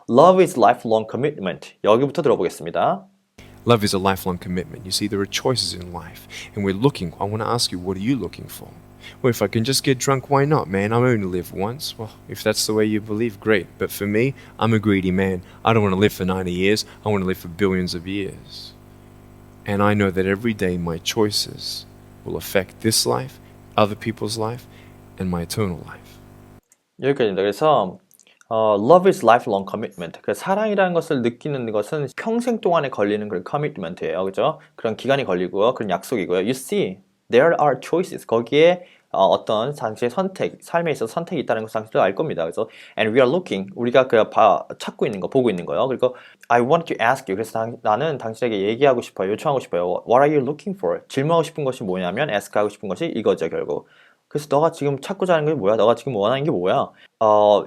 Love is lifelong commitment. 여기부터 들어보겠습니다. Love is a lifelong commitment. You see, there are choices in life, and we're looking. I want to ask you, what are you looking for? Well, if I can just get drunk, why not, man? I only live once. Well, if that's the way you believe, great. But for me, I'm a greedy man. I don't want to live for 90 years. I want to live for billions of years. And I know that every day my choices will affect this life, other people's life, and my eternal life. 여기까지입니다. 그래서 love is lifelong commitment. 그 사랑이라는 것을 느끼는 것은 평생 동안에 걸리는 그런 commitment예요. 그죠? 그런 기간이 걸리고요. 그런 약속이고요. You see, there are choices. 거기에 어떤 당시의 선택, 삶에 있어서 선택이 있다는 것을 당신도 알 겁니다. 그래서 and we are looking, 우리가 찾고 있는 거, 보고 있는 거요. 그리고 I want to ask you, 그래서 나는 당신에게 얘기하고 싶어요, 요청하고 싶어요. What are you looking for? 질문하고 싶은 것이 뭐냐면 ask 하고 싶은 것이 이거죠, 결국. 그래서 너가 지금 찾고자 하는 게 뭐야? 너가 지금 원하는 게 뭐야?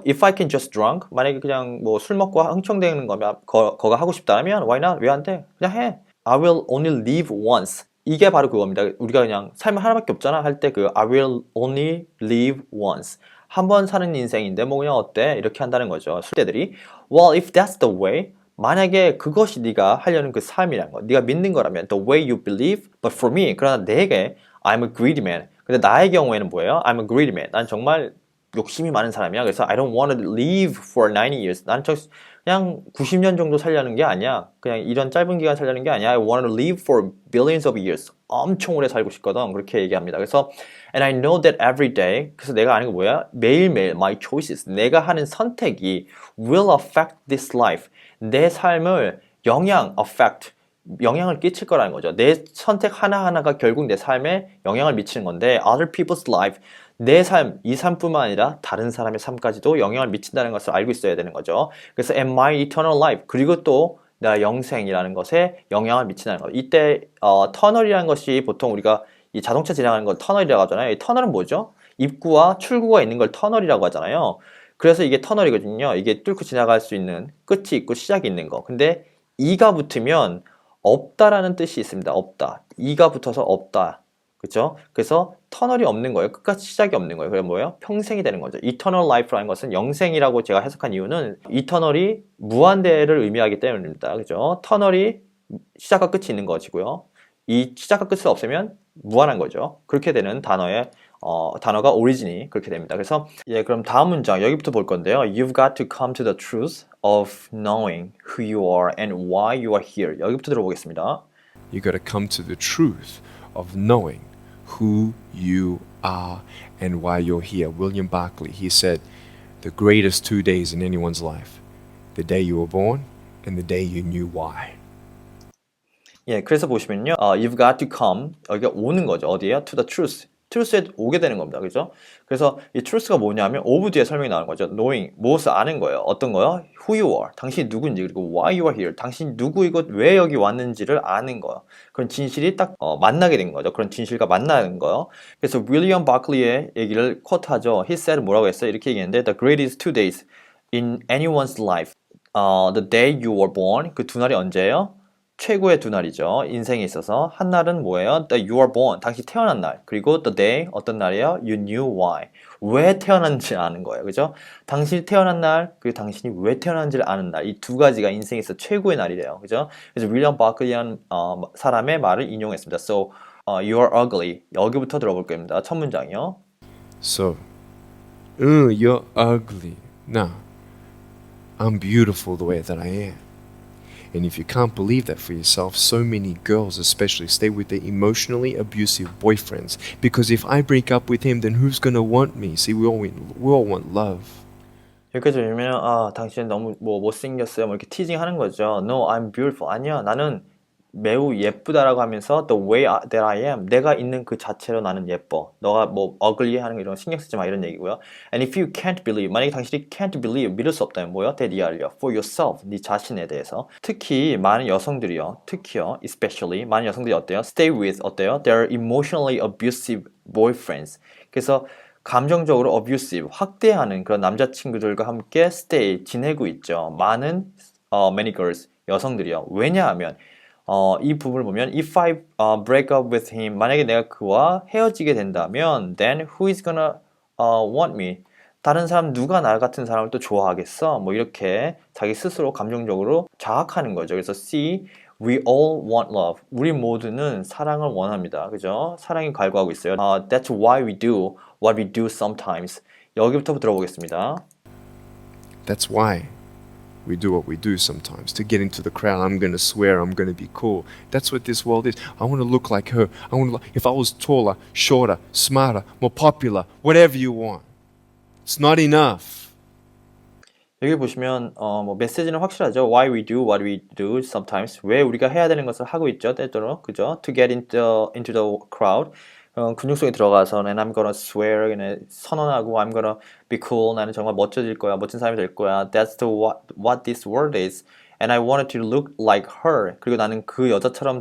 If I can just drunk, 만약에 그냥 뭐 술 먹고 흥청대는 거면 거가 하고 싶다면 why not? 왜 안 돼? 그냥 해. I will only live once. 이게 바로 그겁니다. 우리가 그냥 삶을 하나밖에 없잖아 할 때 그 I will only live once. 한 번 사는 인생인데 뭐 그냥 어때? 이렇게 한다는 거죠. 술대들이. Well, if that's the way, 만약에 그것이 네가 하려는 그 삶이란 거, 네가 믿는 거라면 the way you believe, but for me, 그러나 내게 I'm a greedy man. 근데 나의 경우에는 뭐예요? I'm a greedy man. 난 정말 욕심이 많은 사람이야. 그래서 I don't want to live for 90 years. 난 그냥 90년 정도 살려는 게 아니야. 그냥 이런 짧은 기간 살려는 게 아니야. I want to live for billions of years. 엄청 오래 살고 싶거든. 그렇게 얘기합니다. 그래서 and I know that every day. 그래서 내가 아는 게 뭐야? 매일매일 my choices. 내가 하는 선택이 will affect this life. 내 삶을 영향을 끼칠 거라는 거죠. 내 선택 하나하나가 결국 내 삶에 영향을 미치는 건데 other people's life, 내 삶, 이 삶뿐만 아니라 다른 사람의 삶까지도 영향을 미친다는 것을 알고 있어야 되는 거죠. 그래서 and my eternal life, 그리고 또 나 영생이라는 것에 영향을 미친다는 거. 이때 터널이라는 것이 보통 우리가 이 자동차 지나가는 걸 터널이라고 하잖아요. 이 터널은 뭐죠? 입구와 출구가 있는 걸 터널이라고 하잖아요. 그래서 이게 터널이거든요. 이게 뚫고 지나갈 수 있는 끝이 있고 시작이 있는 거. 근데 이가 붙으면 없다라는 뜻이 있습니다. 없다. 이가 붙어서 없다. 그렇죠? 그래서 터널이 없는 거예요. 끝까지 시작이 없는 거예요. 그게 뭐예요? 평생이 되는 거죠. Eternal life라는 것은 영생이라고 제가 해석한 이유는 eternal이 무한대를 의미하기 때문입니다. 그렇죠? 터널이 시작과 끝이 있는 것이고요. 이 시작과 끝이 없으면 무한한 거죠. 그렇게 되는 단어가 오리진이 그렇게 됩니다. 그래서 그럼 다음 문장 여기부터 볼 건데요. You've got to come to the truth of knowing who you are and why you are here. 여기부터 들어보겠습니다. You got to come to the truth of knowing who you are and why you're here. William Barclay, he said, the greatest 2 days in anyone's life, the day you were born and the day you knew why. 그래서 보시면요. You've got to come, 여기가 오는 거죠. 어디에요? To the truth. truth에 오게 되는 겁니다. 그죠? 그래서 이 truth가 뭐냐면 of 뒤에 설명이 나오는 거죠. knowing, 무엇을 아는 거예요. 어떤 거요? who you are, 당신이 누군지, 그리고 why you are here, 당신이 누구이고 왜 여기 왔는지를 아는 거예요. 그런 진실이 딱 만나게 된 거죠. 그런 진실과 만나는 거예요. 그래서 윌리엄 바클리의 얘기를 쿼트하죠. He said 뭐라고 했어요? 이렇게 얘기했는데 The greatest 2 days in anyone's life, the day you were born, 그 두 날이 언제예요? 최고의 두 날이죠. 인생에 있어서 한 날은 뭐예요? The you are born, 당시 태어난 날. 그리고 the day, 어떤 날이에요? You knew why, 왜 태어났는지 아는 거예요. 그죠? 당신이 태어난 날, 그리고 당신이 왜 태어났는지를 아는 날. 이 두 가지가 인생에서 최고의 날이래요. 그죠? 그래서 윌리엄 바클리라는 사람의 말을 인용했습니다. So, you are ugly. 여기부터 들어볼 겁니다. 첫 문장이요. So, you're ugly. No, I'm beautiful the way that I am. And if you can't believe that for yourself, so many girls especially stay with their emotionally abusive boyfriends. Because if I break up with him, then who's gonna want me? See, we all want love. 여기까지 보면 당신 너무 못생겼어요. 이렇게 티징 하는 거죠. No, I'm beautiful. 아니야, 나는 매우 예쁘다라고 하면서 the way that I am, 내가 있는 그 자체로 나는 예뻐. 너가 ugly 하는 거 이런 거 신경 쓰지 마, 이런 얘기고요. And if you can't believe, 만약에 당신이 can't believe, 믿을 수 없다면 뭐요? that you for yourself, 네 자신에 대해서. 특히 많은 여성들이요, 특히요, especially 많은 여성들이 어때요? stay with, 어때요? their emotionally abusive boyfriends. 그래서 감정적으로 abusive, 확대하는 그런 남자친구들과 함께 stay, 지내고 있죠. 많은 many girls, 여성들이요. 왜냐하면 이 부분을 보면 if I break up with him, 만약에 내가 그와 헤어지게 된다면 then who is gonna want me? 다른 사람 누가 나 같은 사람을 또 좋아하겠어? 뭐 이렇게 자기 스스로 감정적으로 자학하는 거죠. 그래서 C, we all want love. 우리 모두는 사랑을 원합니다. 그죠? 사랑이 갈구하고 있어요. That's why we do what we do sometimes. 여기부터 들어보겠습니다. That's why we do what we do sometimes. To get into the crowd, I'm going to swear, I'm going to be cool. That's what this world is. I want to look like her. If I was taller, shorter, smarter, more popular, whatever you want. It's not enough. 여기 보시면 뭐 메시지는 확실하죠. Why we do what we do sometimes. 왜 우리가 해야 되는 것을 하고 있죠. 때때로 그죠? To get into the crowd. 근육 속에 들어가서는 I'm gonna swear, 그냥 선언하고 I'm gonna be cool. 나는 정말 멋져질 거야. 멋진 사람이 될 거야. That's what this world is. And I wanted to look like her. 그리고 나는 그 여자처럼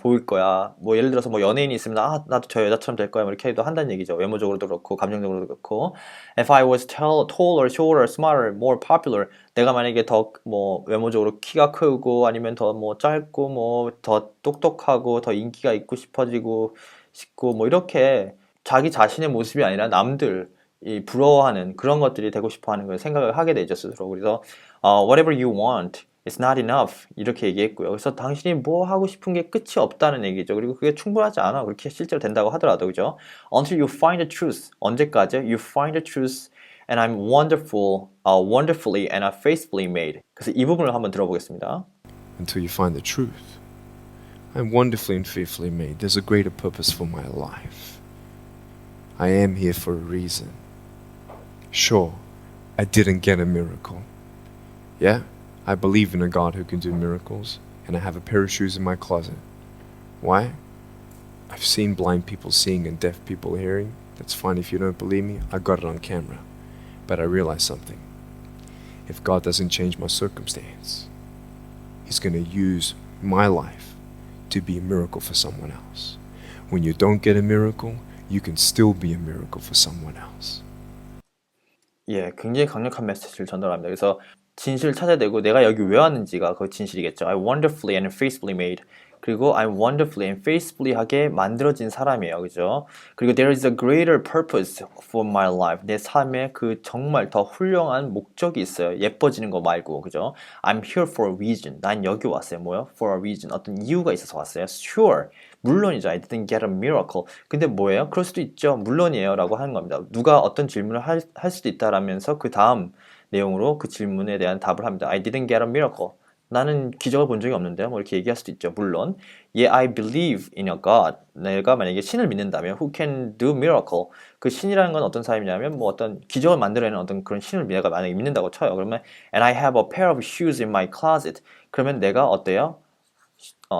보일 거야. 뭐 예를 들어서 뭐 연예인이 있으면 나도 저 여자처럼 될 거야. 뭐 이렇게도 한다는 얘기죠. 외모적으로도 그렇고 감정적으로도 그렇고. If I was taller, shorter, smarter, more popular. 내가 만약에 더 뭐 외모적으로 키가 크고 아니면 더 뭐 짧고 뭐 더 똑똑하고 더 인기가 있고 싶어지고 싶고 뭐 이렇게 자기 자신의 모습이 아니라 남들 이 부러워하는 그런 것들이 되고 싶어하는 걸 생각을 하게 되죠 스스로. 그래서 whatever you want, it's not enough 이렇게 얘기했고요. 그래서 당신이 뭐 하고 싶은 게 끝이 없다는 얘기죠. 그리고 그게 충분하지 않아. 그렇게 실제로 된다고 하더라도 그죠? Until you find the truth. 언제까지? You find the truth. And I'm wonderfully and faithfully made. 그래서 이 부분을 한번 들어보겠습니다. Until you find the truth. I'm wonderfully and fearfully made. There's a greater purpose for my life. I am here for a reason. Sure, I didn't get a miracle. Yeah, I believe in a God who can do miracles, and I have a pair of shoes in my closet. Why? I've seen blind people seeing and deaf people hearing. That's fine if you don't believe me. I got it on camera. But I realized something. If God doesn't change my circumstance, He's going to use my life to be a miracle for someone else. When you don't get a miracle, you can still be a miracle for someone else. 예, 굉장히 강력한 메시지를 전달합니다. 그래서 진실을 찾아내고 내가 여기 왜 왔는지가 그 진실이겠죠. I'm wonderfully and faithfully made. 그리고 I'm wonderfully and faithfully하게 만들어진 사람이에요. 그죠? 그리고 there is a greater purpose for my life. 내 삶에 그 정말 더 훌륭한 목적이 있어요. 예뻐지는 거 말고. 그죠? I'm here for a reason. 난 여기 왔어요. 뭐요? For a reason. 어떤 이유가 있어서 왔어요. Sure. 물론이죠. I didn't get a miracle. 근데 뭐예요? 그럴 수도 있죠. 물론이에요. 라고 하는 겁니다. 누가 어떤 질문을 할 수도 있다라면서 그 다음 내용으로 그 질문에 대한 답을 합니다. I didn't get a miracle. 나는 기적을 본 적이 없는데요. 뭐 이렇게 얘기할 수도 있죠. 물론 Yeah, I believe in a God. 내가 만약에 신을 믿는다면 Who can do miracle. 그 신이라는 건 어떤 사람이냐면 뭐 어떤 기적을 만들어내는 어떤 그런 신을 내가 만약에 믿는다고 쳐요. 그러면 And I have a pair of shoes in my closet. 그러면 내가 어때요?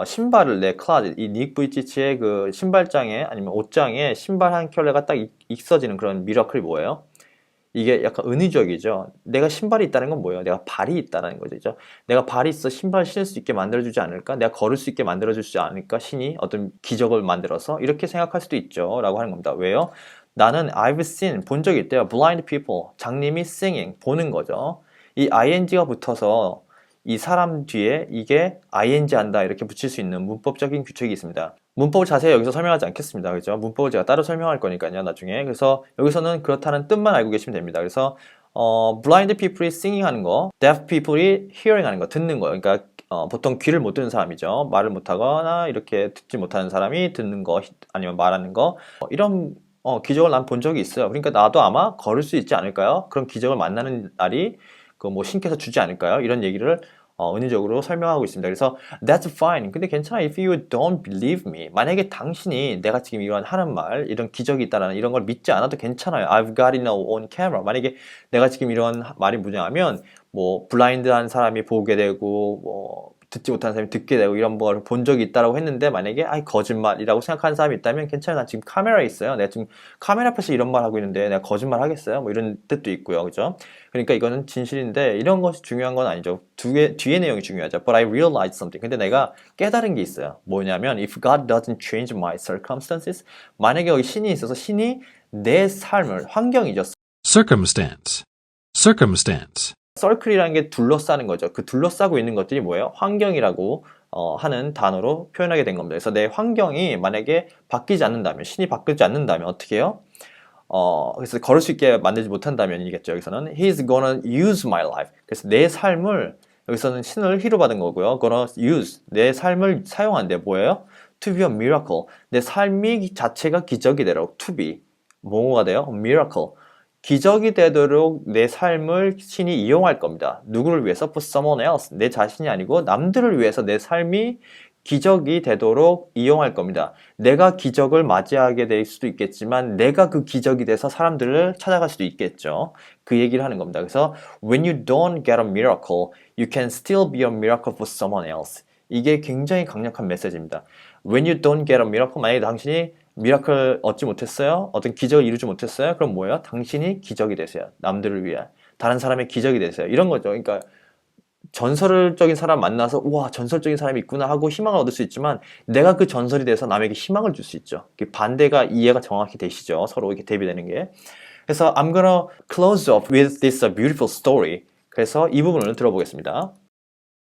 신발을 내 closet, 이 닉 부이치치의 그 신발장에 아니면 옷장에 신발 한 켤레가 딱 있어지는 그런 미러클이 뭐예요? 이게 약간 은유적이죠. 내가 신발이 있다는 건 뭐예요? 내가 발이 있다는 거죠. 내가 발이 있어 신발 신을 수 있게 만들어주지 않을까? 내가 걸을 수 있게 만들어주지 않을까? 신이 어떤 기적을 만들어서 이렇게 생각할 수도 있죠. 라고 하는 겁니다. 왜요? 나는 I've seen, 본 적이 있대요. Blind people, 장님이 singing, 보는 거죠. 이 ing가 붙어서 이 사람 뒤에 이게 ing 한다 이렇게 붙일 수 있는 문법적인 규칙이 있습니다. 문법을 자세히 여기서 설명하지 않겠습니다. 그죠? 문법을 제가 따로 설명할 거니까요, 나중에. 그래서 여기서는 그렇다는 뜻만 알고 계시면 됩니다. 그래서 blind people이 singing 하는 거, deaf people이 hearing 하는 거, 듣는 거. 그러니까 보통 귀를 못 듣는 사람이죠. 말을 못 하거나 이렇게 듣지 못하는 사람이 듣는 거 아니면 말하는 거. 이런 기적을 난 본 적이 있어요. 그러니까 나도 아마 걸을 수 있지 않을까요? 그런 기적을 만나는 날이 그 뭐 신께서 주지 않을까요? 이런 얘기를 은유적으로 설명하고 있습니다. 그래서 that's fine. 근데 괜찮아. If you don't believe me. 만약에 당신이 내가 지금 이런 하는 말, 이런 기적이 있다라는 이런 걸 믿지 않아도 괜찮아요. I've got it on camera. 만약에 내가 지금 이런 말이 뭐냐면 뭐 블라인드한 사람이 보게 되고 뭐 듣지 못하는 사람이 듣게 되고 이런 걸 본 적이 있다라고 했는데 만약에 거짓말이라고 생각하는 사람이 있다면 괜찮아요. 나 지금 카메라에 있어요. 내가 지금 카메라 앞에서 이런 말 하고 있는데 내가 거짓말 하겠어요? 뭐 이런 뜻도 있고요. 그죠? 그러니까 이거는 진실인데 이런 것이 중요한 건 아니죠. 뒤에 내용이 중요하죠. But I realized something. 근데 내가 깨달은 게 있어요. 뭐냐면 If God doesn't change my circumstances. 만약에 여기 신이 있어서 신이 내 삶을 환경이죠. circumstance, circumstance. 서클이라는 게 둘러싸는 거죠. 그 둘러싸고 있는 것들이 뭐예요? 환경이라고 하는 단어로 표현하게 된 겁니다. 그래서 내 환경이 만약에 바뀌지 않는다면, 신이 바뀌지 않는다면 어떻게 해요? 그래서 걸을 수 있게 만들지 못한다면이겠죠. 여기서는 He's gonna use my life. 그래서 내 삶을 여기서는 신을 he로 받은 거고요. gonna use 내 삶을 사용한대. 뭐예요? To be a miracle. 내 삶이 자체가 기적이 되도록 to be 뭐가 돼요? miracle. 기적이 되도록 내 삶을 신이 이용할 겁니다. 누구를 위해서? For someone else. 내 자신이 아니고 남들을 위해서 내 삶이 기적이 되도록 이용할 겁니다. 내가 기적을 맞이하게 될 수도 있겠지만 내가 그 기적이 돼서 사람들을 찾아갈 수도 있겠죠. 그 얘기를 하는 겁니다. 그래서 When you don't get a miracle, you can still be a miracle for someone else. 이게 굉장히 강력한 메시지입니다. When you don't get a miracle, 만약에 당신이 미라클 얻지 못했어요? 어떤 기적을 이루지 못했어요? 그럼 뭐예요? 당신이 기적이 되세요. 남들을 위한. 다른 사람의 기적이 되세요. 이런 거죠. 그러니까 전설적인 사람 만나서 우와 전설적인 사람이 있구나 하고 희망을 얻을 수 있지만 내가 그 전설이 돼서 남에게 희망을 줄 수 있죠. 반대가 이해가 정확히 되시죠. 서로 이렇게 대비되는 게. 그래서 I'm gonna close off with this beautiful story. 그래서 이 부분을 들어보겠습니다.